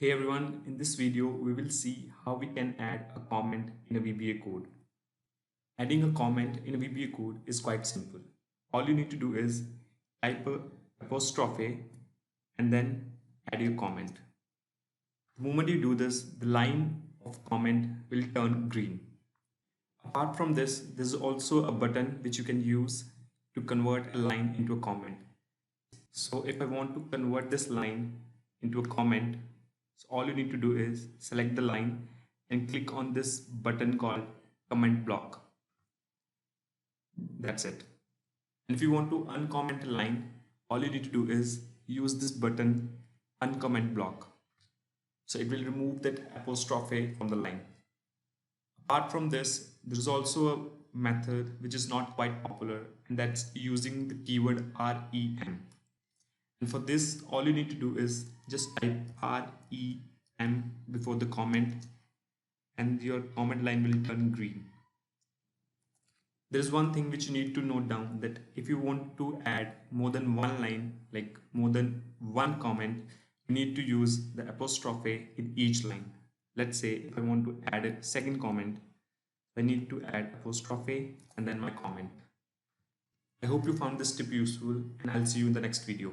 Hey everyone, in this video we will see how we can add a comment in a VBA code. Adding a comment in a VBA code is quite simple. All you need to do is type a apostrophe and then add your comment. The moment you do this, the line of comment will turn green. Apart from this, there is also a button which you can use to convert a line into a comment. So if I want to convert this line into a comment, so all you need to do is select the line and click on this button called comment block. That's it. And if you want to uncomment a line, all you need to do is use this button uncomment block. So it will remove that apostrophe from the line. Apart from this, there is also a method which is not quite popular, and that's using the keyword REM. And for this, all you need to do is just type REM before the comment and your comment line will turn green. There's one thing which you need to note down, that if you want to add more than one line, like more than one comment, you need to use the apostrophe in each line. Let's say if I want to add a second comment, I need to add apostrophe and then my comment. I hope you found this tip useful, and I'll see you in the next video.